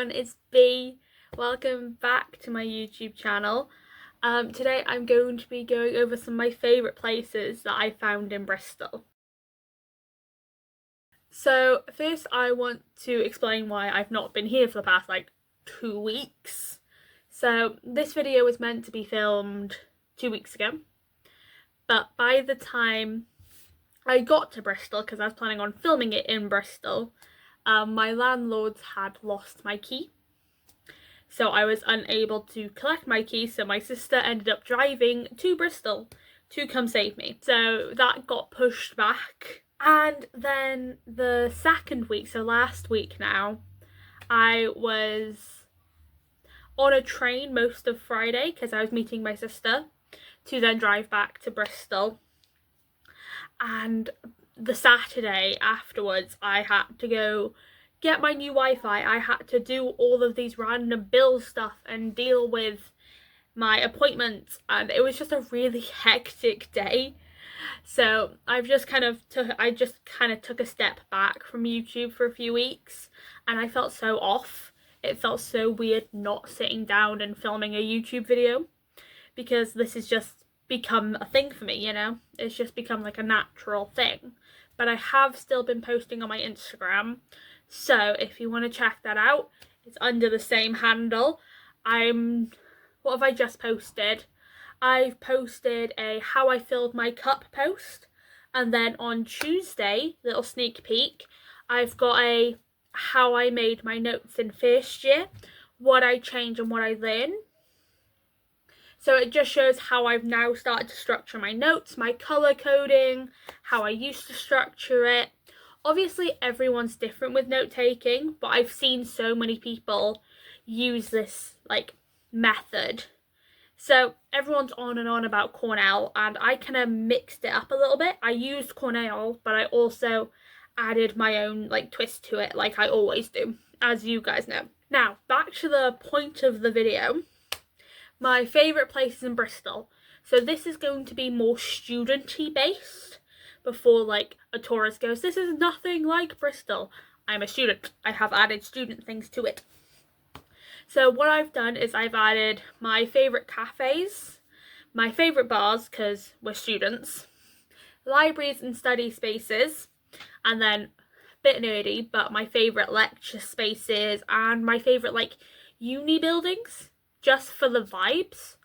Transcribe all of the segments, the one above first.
everyone, it's B. Welcome back to my YouTube channel. Today I'm going to be going over some of my favourite places that I found in Bristol. So first I want to explain why I've not been here for the past 2 weeks. So this video was meant to be filmed 2 weeks ago, but by the time I got to Bristol, because I was planning on filming it in Bristol, my landlords had lost my key. So I was unable to collect my key, so my sister ended up driving to Bristol to come save me. So that got pushed back. And then the second week, so last week now, I was on a train most of Friday because I was meeting my sister to then drive back to Bristol. And the Saturday afterwards, I had to go get my new Wi-Fi. I had to do all of these random bill stuff and deal with my appointments, and it was just a really hectic day. So I just kind of took a step back from YouTube for a few weeks, and I felt so off. It felt so weird not sitting down and filming a YouTube video, because this has just become a thing for me, you know? It's just become like a natural thing. But I have still been posting on my Instagram, so if you want to check that out, it's under the same handle. What have I just posted? I've posted a how I filled my cup post, and then on Tuesday, little sneak peek, I've got a how I made my notes in first year, what I changed and what I learned. So it just shows how I've now started to structure my notes, my colour coding, how I used to structure it. Obviously everyone's different with note taking, but I've seen so many people use this method. So everyone's on and on about Cornell, and I kind of mixed it up a little bit. I used Cornell, but I also added my own twist to it, like I always do, as you guys know. Now back to the point of the video. My favourite places in Bristol. So this is going to be more student-y based before a tourist goes, this is nothing like Bristol. I'm a student. I have added student things to it. So what I've done is I've added my favourite cafes, my favourite bars because we're students, libraries and study spaces, and then a bit nerdy, but my favourite lecture spaces and my favourite uni buildings, just for the vibes,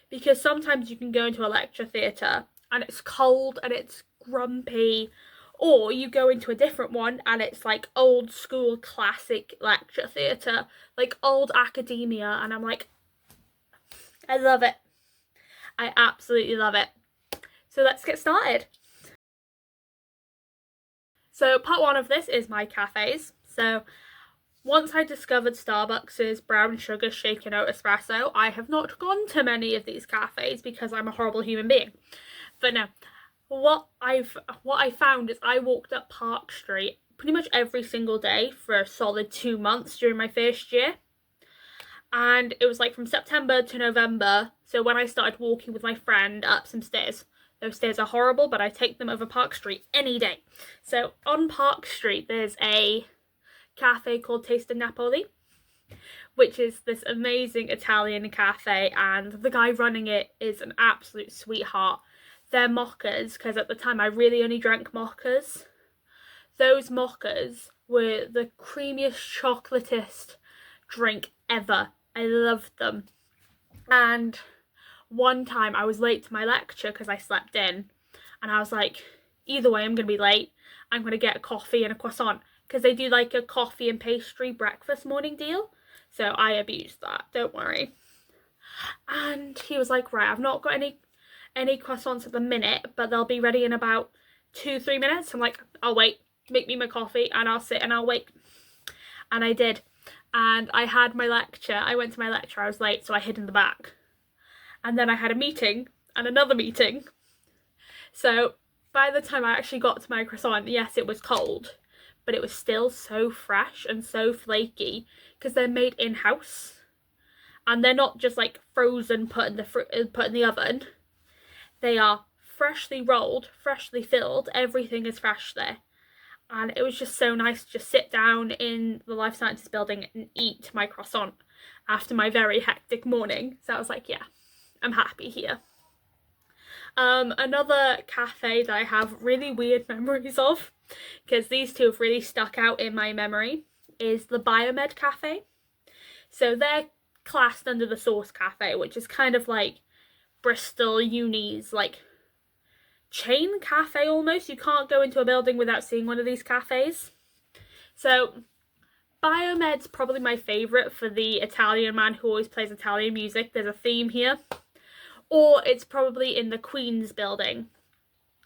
because sometimes you can go into a lecture theatre and it's cold and it's grumpy, or you go into a different one and it's old school classic lecture theatre, old academia, and I'm I love it. I absolutely love it. So let's get started. So part one of this is my cafes. So once I discovered Starbucks's brown sugar shaken oat espresso, I have not gone to many of these cafes because I'm a horrible human being. But no, what I found is I walked up Park Street pretty much every single day for a solid 2 months during my first year. And it was from September to November. So when I started walking with my friend up some stairs, those stairs are horrible, but I take them over Park Street any day. So on Park Street, there's a cafe called Taste Napoli, which is this amazing Italian cafe, and the guy running it is an absolute sweetheart. Their mochas, because at the time I really only drank mochas, those mochas were the creamiest, chocolatest drink ever. I loved them. And one time I was late to my lecture because I slept in, and I was either way I'm going to be late, I'm going to get a coffee and a croissant, because they do a coffee and pastry breakfast morning deal. So I abused that, don't worry. And he was right, I've not got any croissants at the minute, but they'll be ready in about 2-3 minutes. I'm I'll wait, make me my coffee and I'll sit and I'll wait. And I did. And I had my lecture. I went to my lecture, I was late, so I hid in the back. And then I had a meeting and another meeting. So by the time I actually got to my croissant, yes, it was cold, but it was still so fresh and so flaky because they're made in-house, and they're not just frozen put in the oven. They are freshly rolled, freshly filled, everything is fresh there, and it was just so nice to just sit down in the life sciences building and eat my croissant after my very hectic morning. So I was like, yeah, I'm happy here. Another cafe that I have really weird memories of, because these two have really stuck out in my memory, is the Biomed Cafe. So they're classed under the Source Cafe, which is kind of like Bristol Uni's like chain cafe almost. You can't go into a building without seeing one of these cafes. So Biomed's probably my favourite for the Italian man who always plays Italian music. There's a theme here. Or it's probably in the Queen's building.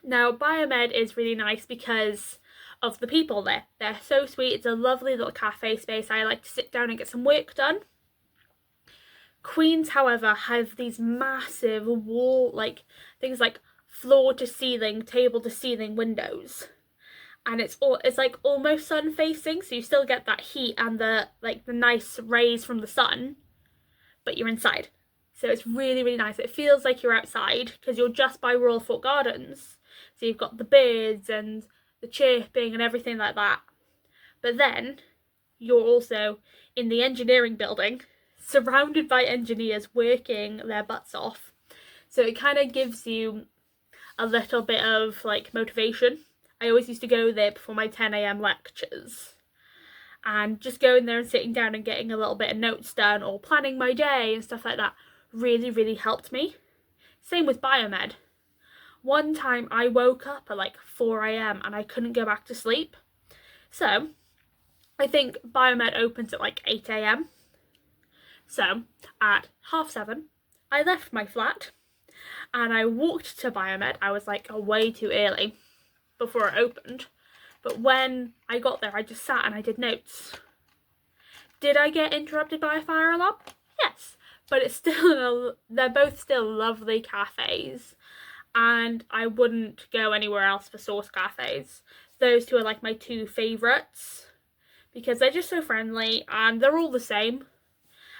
Now Biomed is really nice because of the people there. They're so sweet. It's a lovely little cafe space. I like to sit down and get some work done. Queen's, however, have these massive wall, like things like floor to ceiling, table to ceiling windows, and it's like almost sun facing, so you still get that heat and the nice rays from the sun, but you're inside. So it's really, really nice. It feels like you're outside because you're just by Royal Fort Gardens, so you've got the birds and the chirping and everything like that, but then you're also in the engineering building, surrounded by engineers working their butts off. So it kind of gives you a little bit of like motivation. I always used to go there before my 10 a.m. lectures, and just going there and sitting down and getting a little bit of notes done or planning my day and stuff like that really, really helped me. Same with Biomed. One time I woke up at like 4 a.m. and I couldn't go back to sleep. So I think Biomed opens at like 8 a.m. So at 7:30, I left my flat and I walked to Biomed. I was like way too early before it opened. But when I got there, I just sat and I did notes. Did I get interrupted by a fire alarm? Yes. But it's still, they're both still lovely cafes. And I wouldn't go anywhere else for Source cafes. Those two are like my two favourites because they're just so friendly and they're all the same.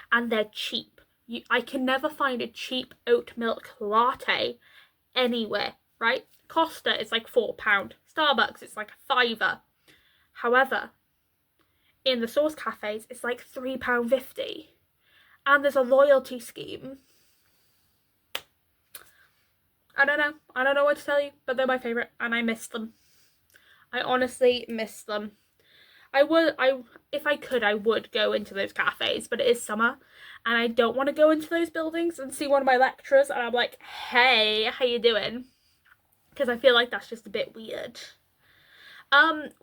And they're cheap. I can never find a cheap oat milk latte anywhere, right? Costa is like £4. Starbucks, it's like a £5. However, in the Source cafes, it's like £3.50. And there's a loyalty scheme. I don't know what to tell you, but they're my favourite and I miss them. I honestly miss them. If I could, I would go into those cafes, but it is summer and I don't want to go into those buildings and see one of my lecturers and I'm like, hey, how you doing? Because I feel like that's just a bit weird.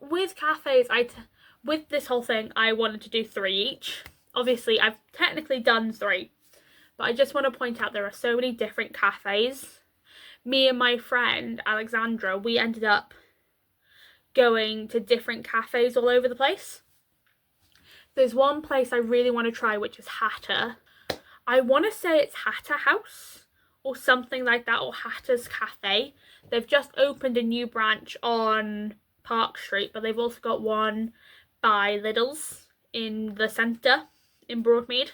With cafes, with this whole thing, I wanted to do 3 each. Obviously, I've technically done 3, but I just want to point out there are so many different cafes. Me and my friend, Alexandra, we ended up going to different cafes all over the place. There's one place I really want to try, which is Hatter. I want to say it's Hatter House or something like that, or Hatter's Cafe. They've just opened a new branch on Park Street, but they've also got one by Lidl's in the centre in Broadmead.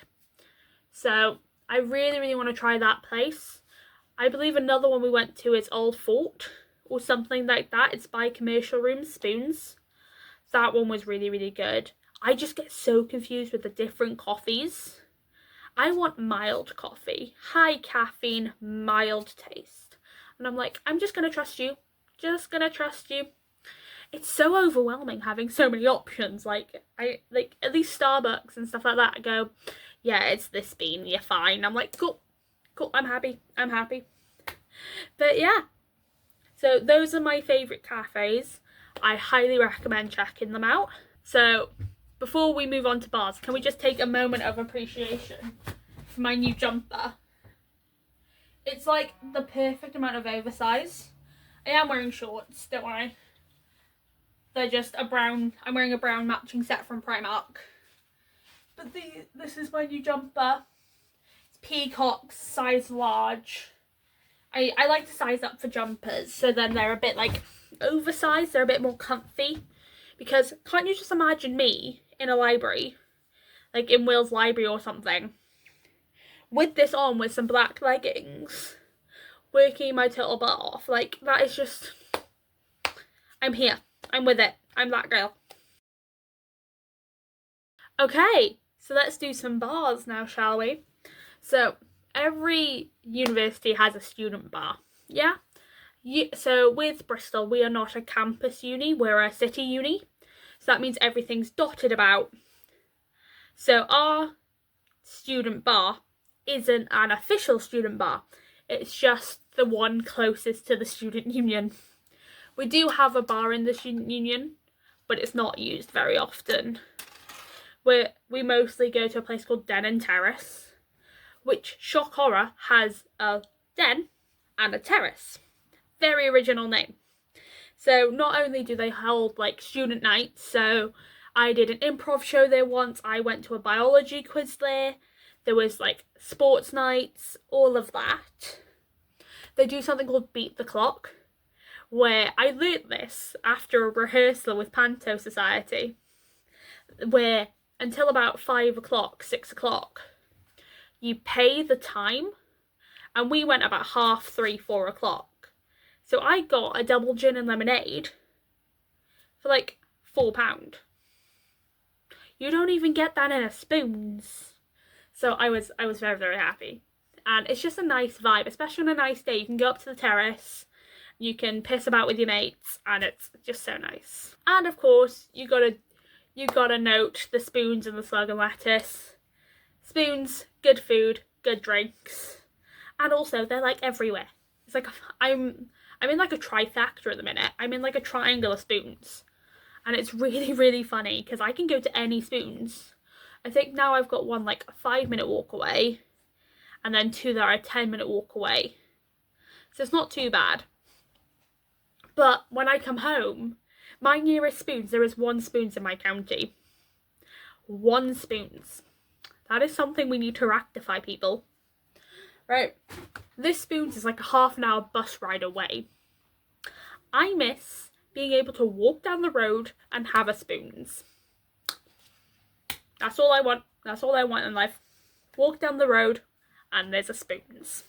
So I really, really want to try that place. I believe another one we went to is Old Fort or something like that. It's by Commercial Room Spoons. That one was really, really good. I just get so confused with the different coffees. I want mild coffee, high caffeine, mild taste. And I'm like, I'm just going to trust you. Just going to trust you. It's so overwhelming having so many options. Like at least Starbucks and stuff like that, I go, yeah, it's this bean, you're fine. I'm like, cool, I'm happy. But yeah, so those are my favourite cafes. I highly recommend checking them out. So before we move on to bars, can we just take a moment of appreciation for my new jumper? It's like the perfect amount of oversize. I am wearing shorts, don't worry. They're just a brown, I'm wearing a brown matching set from Primark. But this is my new jumper. It's Peacock's size large. I like to size up for jumpers, so then they're a bit like oversized, they're a bit more comfy. Because can't you just imagine me in a library, like in Will's library or something, with this on with some black leggings, working my total butt off. Like, that is just, I'm here, I'm with it. I'm that girl. Okay, so let's do some bars now, shall we? So every university has a student bar, yeah? So with Bristol, we are not a campus uni, we're a city uni. So that means everything's dotted about. So our student bar isn't an official student bar. It's just the one closest to the student union. We do have a bar in the student union, but it's not used very often. We mostly go to a place called Den and Terrace, which, shock horror, has a den and a terrace. Very original name. So not only do they hold like student nights, so I did an improv show there once, I went to a biology quiz there, there was like sports nights, all of that. They do something called Beat the Clock, where I learnt this after a rehearsal with Panto Society, where until about 5 o'clock, 6 o'clock, you pay the time, and we went about 3:30, 4 o'clock. So I got a double gin and lemonade for like £4. You don't even get that in a Spoons. So I was very, very happy. And it's just a nice vibe, especially on a nice day. You can go up to the terrace, you can piss about with your mates, and it's just so nice. And of course, you gotta note the Spoons and the Slug and Lettuce. Spoons, good food, good drinks, and also they're like everywhere. It's like I'm in like a trifecta at the minute. I'm in like a triangle of Spoons, and it's really, really funny because I can go to any Spoons. I think now I've got one like a 5-minute walk away, and then two that are a 10-minute walk away. So it's not too bad. But when I come home, my nearest Spoons, there is one Spoons in my county. One Spoons. That is something we need to rectify, people. Right, this Spoons is like a half-an-hour bus ride away. I miss being able to walk down the road and have a Spoons. That's all I want. That's all I want in life. Walk down the road and there's a Spoons.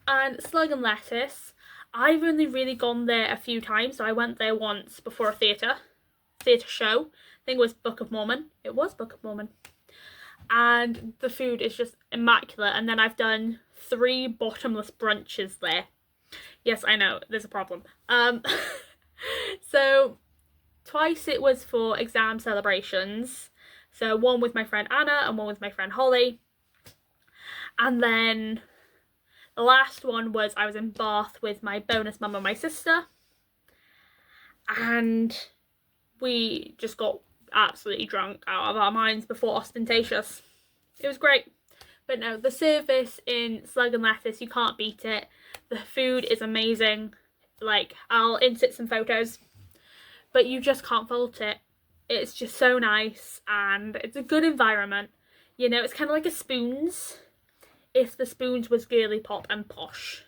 And Slug and Lettuce, I've only really gone there a few times. So I went there once before a theatre show. I think it was Book of Mormon. It was Book of Mormon. And the food is just immaculate. And then I've done 3 bottomless brunches there. Yes, I know, there's a problem. So twice it was for exam celebrations. So one with my friend Anna and one with my friend Holly. And then the last one was I was in Bath with my bonus mum and my sister. And we just got absolutely drunk out of our minds before ostentatious. It was great. But no, the service in Slug and Lettuce, you can't beat it. The food is amazing. Like, I'll insert some photos, but you just can't fault it. It's just so nice, and it's a good environment. You know, it's kind of like a Spoons if the Spoons was girly pop and posh.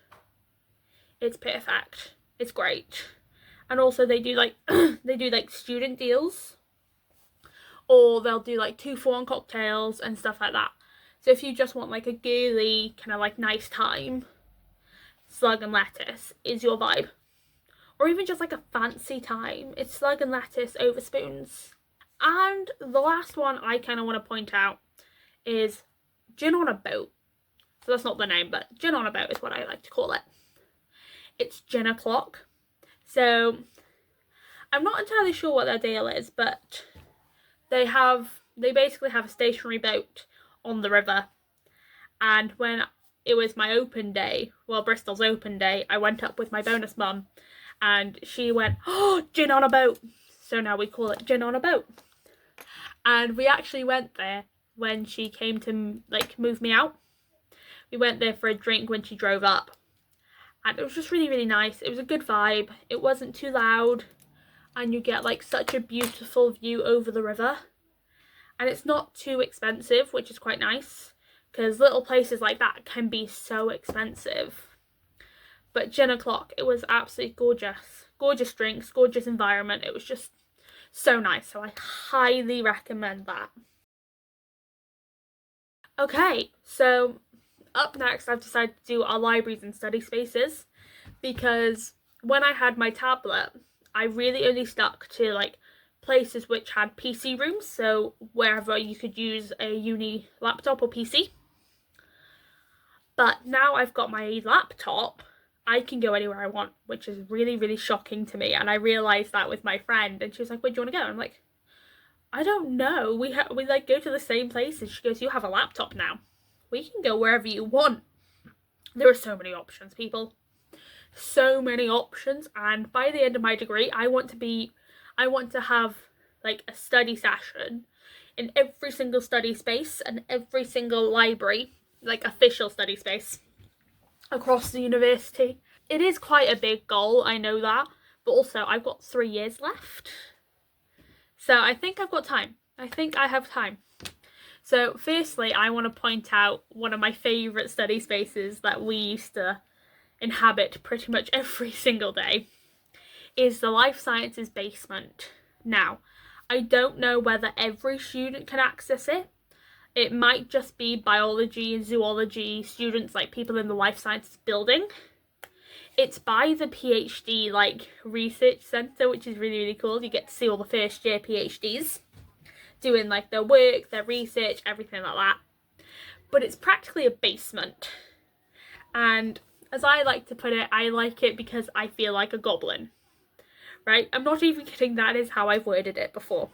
It's perfect. It's great. And also they do like they do like student deals, or they'll do like 2-for-1 cocktails and stuff like that. So if you just want like a girly kind of like nice time, Slug and Lettuce is your vibe. Or even just like a fancy time, it's Slug and Lettuce over Spoons. And the last one I kind of want to point out is Gin on a Boat. So that's not the name, but Gin on a Boat is what I like to call it. It's gin o'clock. So I'm not entirely sure what their deal is, but they basically have a stationary boat on the river. And when it was my open day, well, Bristol's open day, I went up with my bonus mum and she went, "Oh, gin on a boat." So now we call it Gin on a Boat. And we actually went there when she came to like move me out. We went there for a drink when she drove up. And it was just really, really nice. It was a good vibe. It wasn't too loud. And you get like such a beautiful view over the river. And it's not too expensive, which is quite nice. Because little places like that can be so expensive. But Gin o'clock, it was absolutely gorgeous. Gorgeous drinks, gorgeous environment. It was just so nice. So I highly recommend that. Okay, so up next I've decided to do our libraries and study spaces, because when I had my tablet I really only stuck to like places which had PC rooms, so wherever you could use a uni laptop or PC. But now I've got my laptop, I can go anywhere I want, which is really, really shocking to me. And I realised that with my friend, and she was like, where do you want to go? I'm like, I don't know. We like go to the same places. She goes, you have a laptop now. We can go wherever you want. There are so many options, people. So many options. And by the end of my degree, I want to have like a study session in every single study space and every single library, like official study space, across the university. It is quite a big goal, I know that, but also I've got 3 years left. So I think I've got time. I think I have time. So firstly, I want to point out one of my favourite study spaces that we used to inhabit pretty much every single day is the life sciences basement. Now, I don't know whether every student can access it. It might just be biology and zoology students, like people in the life sciences building. It's by the PhD like research centre, which is really, really cool. You get to see all the first year PhDs doing like their work, their research, everything like that. But it's practically a basement. And as I like to put it, I like it because I feel like a goblin. Right? I'm not even kidding, that is how I've worded it before.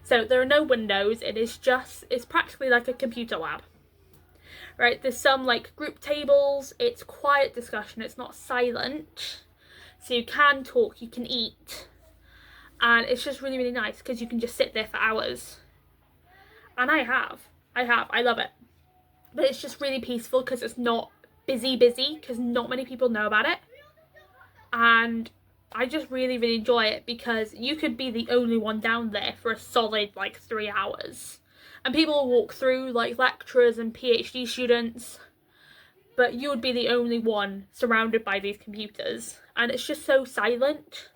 So there are no windows, it's practically like a computer lab. Right, there's some like group tables, it's quiet discussion, it's not silent. So you can talk, you can eat. And it's just really, really nice because you can just sit there for hours. And I love it. But it's just really peaceful because it's not busy because not many people know about it. And I just really, really enjoy it because you could be the only one down there for a solid like 3 hours. And people will walk through, like lecturers and PhD students, but you would be the only one surrounded by these computers. And it's just so silent.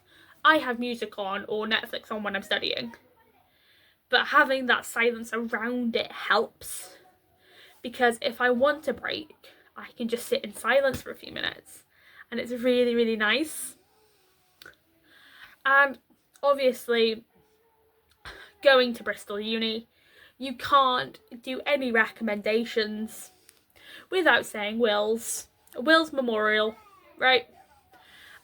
I have music on or Netflix on when I'm studying, but having that silence around it helps, because if I want a break, I can just sit in silence for a few minutes, and it's really, really nice. And obviously, going to Bristol Uni, you can't do any recommendations without saying Will's Memorial, right?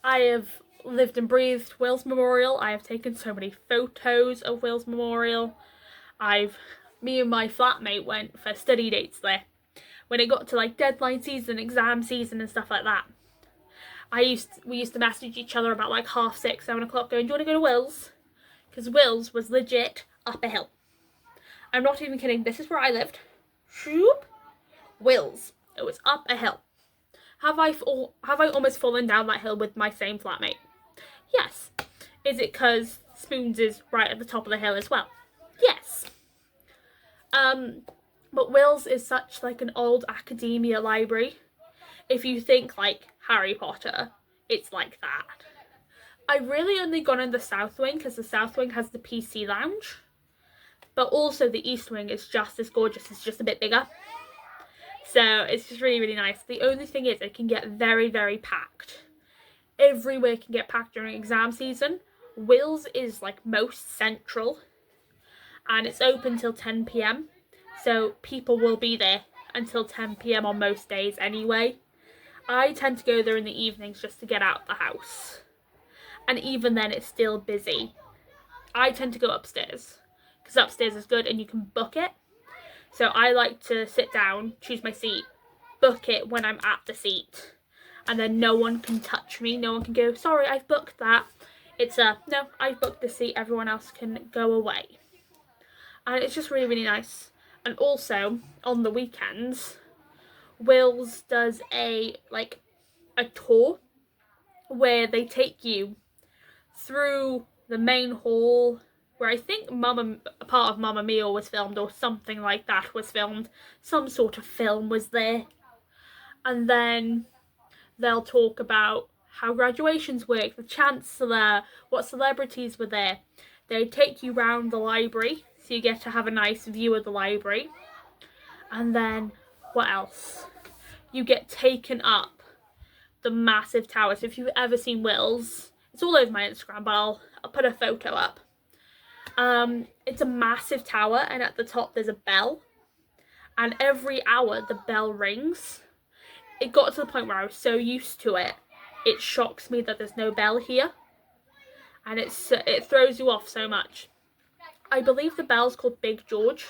I have lived and breathed Will's Memorial. I have taken so many photos of Will's Memorial. Me and my flatmate went for study dates there when it got to like deadline season, exam season and stuff like that. We used to message each other about like 6:30, 7 o'clock going, do you want to go to Will's? Because Will's was legit up a hill. I'm not even kidding, this is where I lived. Shoop. Will's. It was up a hill. Have I almost fallen down that hill with my same flatmate? Yes. Is it because Spoons is right at the top of the hill as well? Yes. But Will's is such like an old academia library. If you think like Harry Potter, it's like that. I've really only gone in the South Wing because the South Wing has the PC lounge. But also the East Wing is just as gorgeous, it's just a bit bigger. So it's just really, really nice. The only thing is it can get very, very packed. Everywhere can get packed during exam season. Will's is like most central and it's open till 10 p.m. So people will be there until 10 p.m. on most days anyway. I tend to go there in the evenings just to get out of the house. And even then it's still busy. I tend to go upstairs because upstairs is good and you can book it. So I like to sit down, choose my seat, book it when I'm at the seat. And then no one can touch me. No one can go, sorry, I've booked that. It's no, I've booked the seat. Everyone else can go away. And it's just really, really nice. And also, on the weekends, Will's does a tour where they take you through the main hall, where I think a part of Mamma Mia was filmed or something like that was filmed. Some sort of film was there. And then they'll talk about how graduations work, the chancellor, what celebrities were there. They take you round the library, so you get to have a nice view of the library. And then, what else? You get taken up the massive tower. So if you've ever seen Will's, It's all over my Instagram, but I'll put a photo up. It's a massive tower, and at the top there's a bell, and every hour the bell rings. It got to the point where I was so used to it, it shocks me that there's no bell here, and it throws you off so much. I believe the bell's called Big George,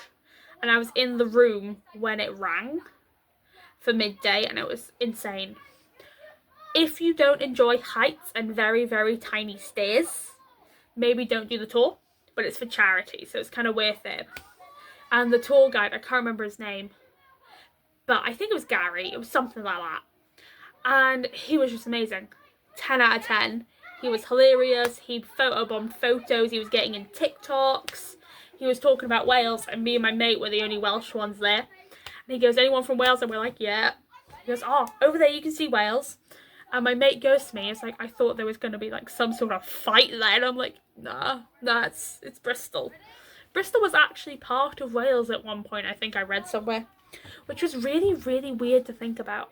and I was in the room when it rang for midday, and it was insane. If you don't enjoy heights and very, very tiny stairs, maybe don't do the tour, but it's for charity, so it's kind of worth it. And the tour guide, I can't remember his name, but I think it was Gary, it was something like that. And he was just amazing. 10 out of 10. He was hilarious, he photobombed photos, he was getting in TikToks, he was talking about Wales, and me and my mate were the only Welsh ones there. And he goes, anyone from Wales? And we're like, yeah. He goes, oh, over there you can see Wales. And my mate goes to me, it's like, I thought there was going to be like some sort of fight there. And I'm like, nah, it's Bristol. Bristol was actually part of Wales at one point, I think I read somewhere. Which was really, really weird to think about.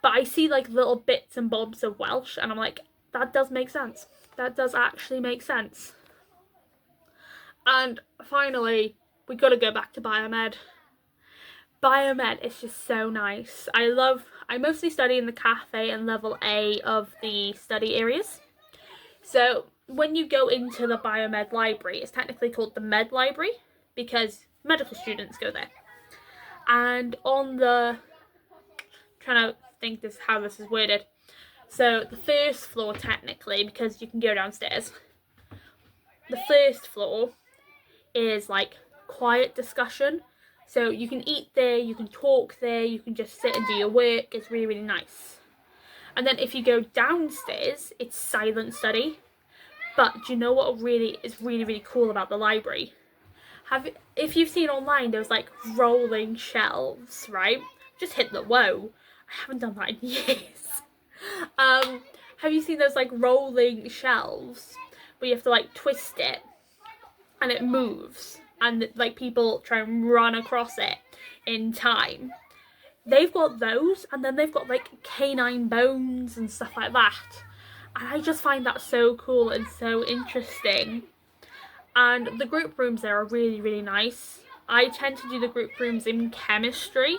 But I see like little bits and bobs of Welsh, and I'm like, that does make sense. That does actually make sense. And finally, we got to go back to Biomed. Biomed is just so nice. I mostly study in the cafe and level A of the study areas. So when you go into the Biomed library, it's technically called the Med Library because medical students go there. And on the, trying to think how this is worded. So the first floor technically, because you can go downstairs, the first floor is like quiet discussion. So you can eat there, you can talk there, you can just sit and do your work. It's really, really nice. And then if you go downstairs, it's silent study. But do you know what really is really, really cool about the library? If you've seen online, there's like rolling shelves, right? Just hit the whoa. I haven't done that in years. Have you seen those like rolling shelves where you have to like twist it and it moves and like people try and run across it in time? They've got those, and then they've got like canine bones and stuff like that. And I just find that so cool and so interesting. And the group rooms there are really, really nice. I tend to do the group rooms in chemistry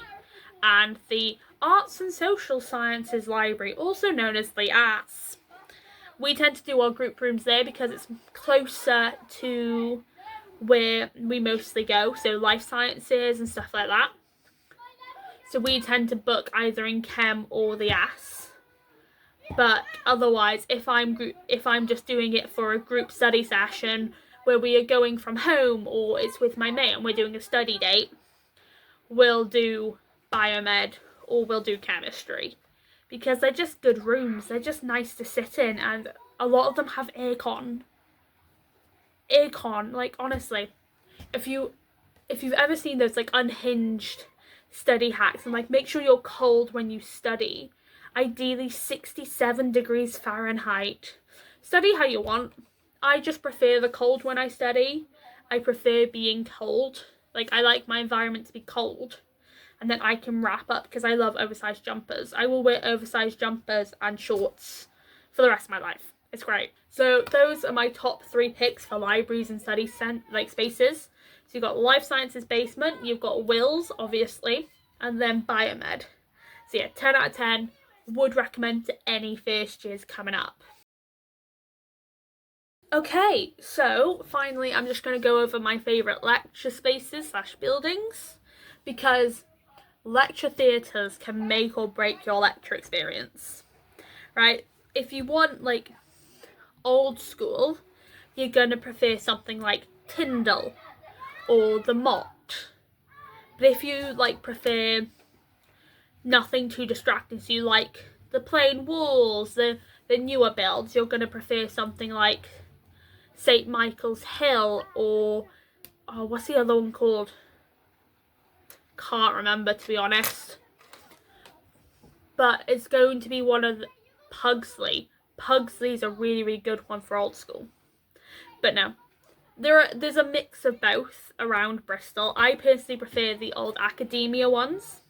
and the Arts and Social Sciences Library, also known as the ARS. We tend to do our group rooms there because it's closer to where we mostly go, so life sciences and stuff like that. So we tend to book either in chem or the AS. But otherwise, if I'm just doing it for a group study session where we are going from home, or it's with my mate and we're doing a study date, we'll do Biomed or we'll do chemistry. Because they're just good rooms, they're just nice to sit in, and a lot of them have aircon. Aircon, like honestly, if you've ever seen those like unhinged study hacks, and like make sure you're cold when you study, ideally 67 degrees Fahrenheit. Study how you want. I just prefer the cold when I study. I prefer being cold. Like I like my environment to be cold, and then I can wrap up because I love oversized jumpers. I will wear oversized jumpers and shorts for the rest of my life. It's great. So those are my top 3 picks for libraries and study spaces. So you've got Life Sciences Basement, you've got Wills, obviously, and then Biomed. So yeah, 10 out of 10, would recommend to any first years coming up. Okay, so finally I'm just going to go over my favourite lecture spaces / buildings, because lecture theatres can make or break your lecture experience, right? If you want like old school, you're going to prefer something like Tyndall or the Mott. But if you like prefer nothing too distracting, so you like the plain walls, the newer builds, you're going to prefer something like St. Michael's Hill, or what's the other one called? Can't remember, to be honest. But it's going to be one of Pugsley. Pugsley's a really, really good one for old school. But no, there's a mix of both around Bristol. I personally prefer the old academia ones,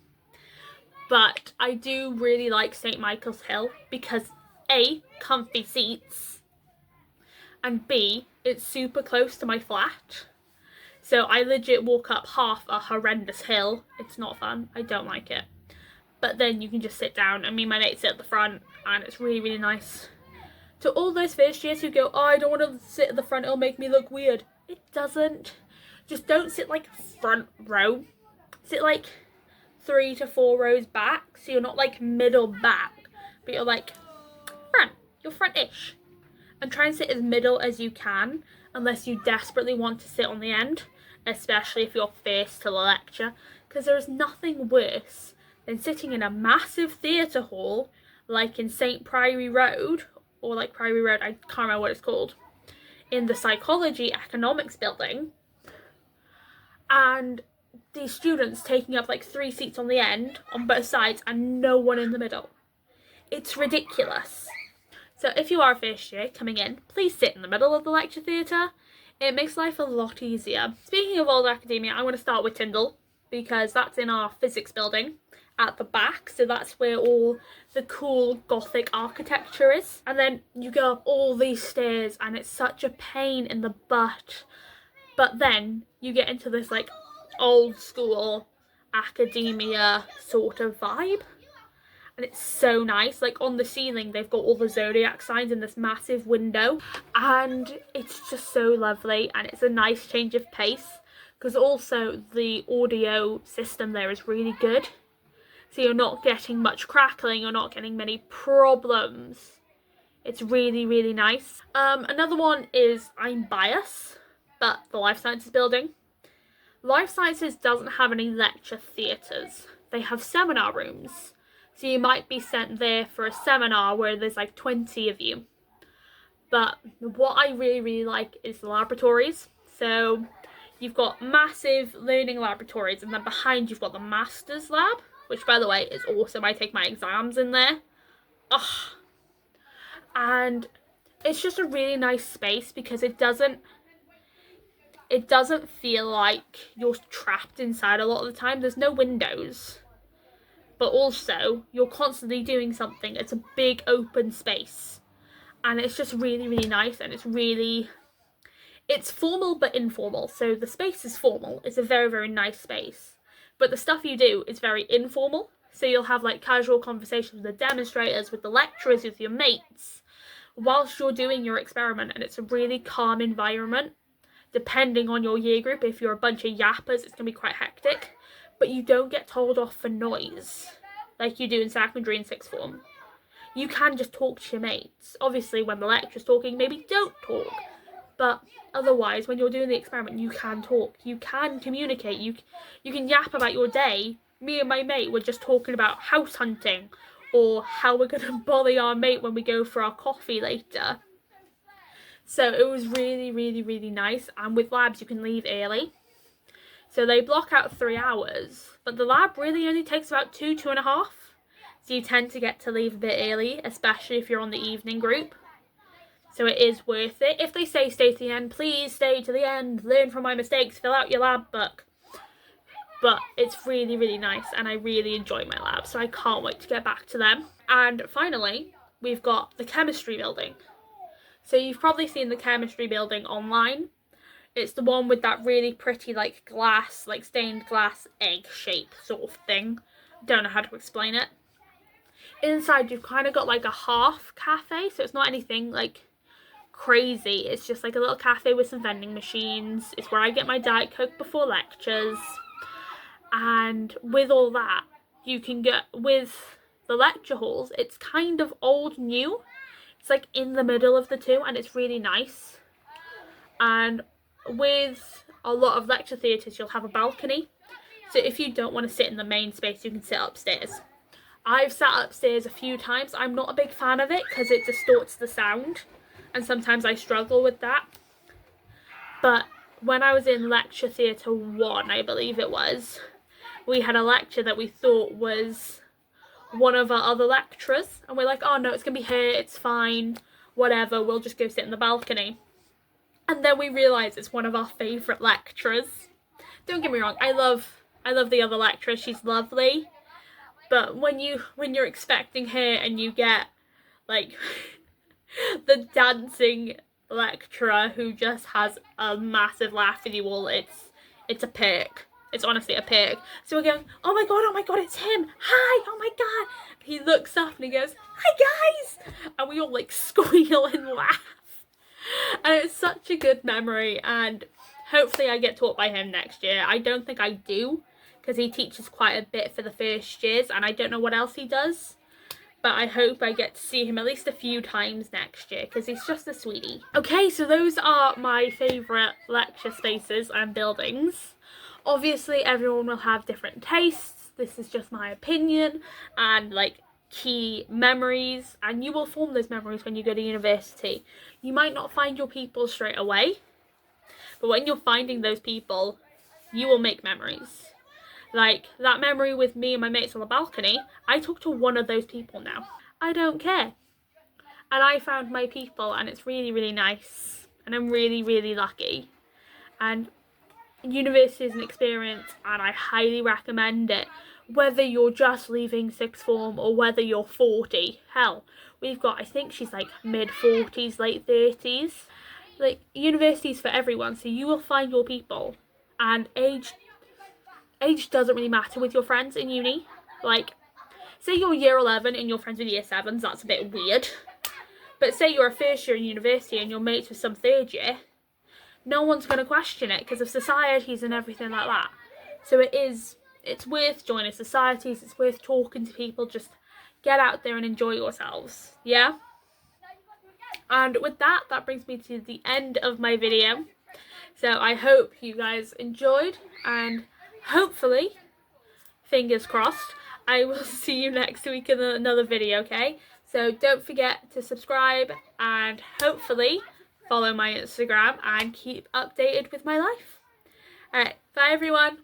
but I do really like St. Michael's Hill because A, comfy seats, and B, it's super close to my flat. So I legit walk up half a horrendous hill. It's not fun. I don't like it. But then you can just sit down, and me and my mate sit at the front, and it's really, really nice. To all those first years who go, oh, I don't want to sit at the front, it'll make me look weird. It doesn't. Just don't sit like front row. Sit like 3 to 4 rows back, so you're not like middle back, but you're like front. You're front-ish. And try and sit as middle as you can, unless you desperately want to sit on the end, especially if you're first to the lecture, because there is nothing worse than sitting in a massive theatre hall like in St. Priory Road, or like Priory Road, I can't remember what it's called, in the psychology economics building, and these students taking up like 3 seats on the end on both sides and no one in the middle. It's ridiculous. So if you are a first year coming in, please sit in the middle of the lecture theatre. It makes life a lot easier. Speaking of old academia, I want to start with Tyndall, because that's in our physics building at the back, so that's where all the cool Gothic architecture is. And then you go up all these stairs and it's such a pain in the butt, but then you get into this like old school academia sort of vibe, and it's so nice. Like on the ceiling they've got all the zodiac signs in this massive window, and it's just so lovely, and it's a nice change of pace, because also the audio system there is really good. So you're not getting much crackling, you're not getting many problems. It's really, really nice. Another one is, I'm biased, but the Life Sciences building. Life Sciences doesn't have any lecture theatres. They have seminar rooms. So you might be sent there for a seminar where there's like 20 of you. But what I really, really like is the laboratories. So you've got massive learning laboratories, and then behind you've got the master's lab, which by the way is awesome. I take my exams in there. Ugh. And it's just a really nice space, because it doesn't feel like you're trapped inside a lot of the time. There's no windows, but also you're constantly doing something. It's a big open space, and it's just really, really nice, and it's formal but informal. So the space is formal. It's a very, very nice space. But the stuff you do is very informal. So you'll have like casual conversations with the demonstrators, with the lecturers, with your mates, whilst you're doing your experiment. And it's a really calm environment. Depending on your year group, if you're a bunch of yappers, it's going to be quite hectic. But you don't get told off for noise like you do in secondary and sixth form. You can just talk to your mates. Obviously, when the lecturer's talking, maybe don't talk. But otherwise, when you're doing the experiment, you can talk. You can communicate. You can yap about your day. Me and my mate were just talking about house hunting, or how we're going to bully our mate when we go for our coffee later. So it was really, really, really nice. And with labs, you can leave early. So they block out 3 hours, but the lab really only takes about 2.5. So you tend to get to leave a bit early, especially if you're on the evening group. So it is worth it. If they say stay to the end, please stay to the end. Learn from my mistakes. Fill out your lab book. But it's really, really nice, and I really enjoy my lab, so I can't wait to get back to them. And finally, we've got the chemistry building. So you've probably seen the chemistry building online. It's the one with that really pretty like glass, like stained glass egg shape sort of thing. Don't know how to explain it. Inside you've kind of got like a half cafe, so it's not anything like crazy. It's just like a little cafe with some vending machines. It's where I get my Diet Coke before lectures. And with all that, you can get, with the lecture halls, it's kind of old new. It's like in the middle of the two, and it's really nice. And with a lot of lecture theatres, you'll have a balcony. So if you don't want to sit in the main space, you can sit upstairs. I've sat upstairs a few times. I'm not a big fan of it because it distorts the sound, and sometimes I struggle with that. But when I was in lecture theatre 1, I believe it was, we had a lecture that we thought was one of our other lecturers, and we're like, oh no, it's gonna be her, it's fine, whatever, we'll just go sit in the balcony. And then we realised it's one of our favourite lecturers. Don't get me wrong, I love the other lecturer, she's lovely, but when you're expecting her and you get like the dancing lecturer who just has a massive laugh with you all. It's a perk. It's honestly a perk. So we're going, oh my god, it's him. Hi, oh my god. He looks up and he goes, hi guys. And we all like squeal and laugh. And it's such a good memory, and hopefully I get taught by him next year. I don't think I do, because he teaches quite a bit for the first years and I don't know what else he does. But I hope I get to see him at least a few times next year, because he's just a sweetie. Okay, so those are my favourite lecture spaces and buildings. Obviously everyone will have different tastes. This is just my opinion and like key memories, and you will form those memories when you go to university. You might not find your people straight away, but when you're finding those people, you will make memories. Like that memory with me and my mates on the balcony, I talk to one of those people now. I don't care. And I found my people, and it's really, really nice. And I'm really, really lucky. And university is an experience, and I highly recommend it. Whether you're just leaving sixth form or whether you're 40. Hell, we've got, I think she's like mid-40s, late 30s. Like, university's for everyone, so you will find your people. And age doesn't really matter with your friends in uni. Like, say you're year 11 and you're friends with year 7s, that's a bit weird. But say you're a first year in university and you're mates with some third year, no one's going to question it because of societies and everything like that. So it's worth joining societies, it's worth talking to people, just get out there and enjoy yourselves, yeah? And with that brings me to the end of my video. So I hope you guys enjoyed, and hopefully, fingers crossed, I will see you next week in another video, okay? So don't forget to subscribe and hopefully follow my Instagram and keep updated with my life. Alright, bye everyone!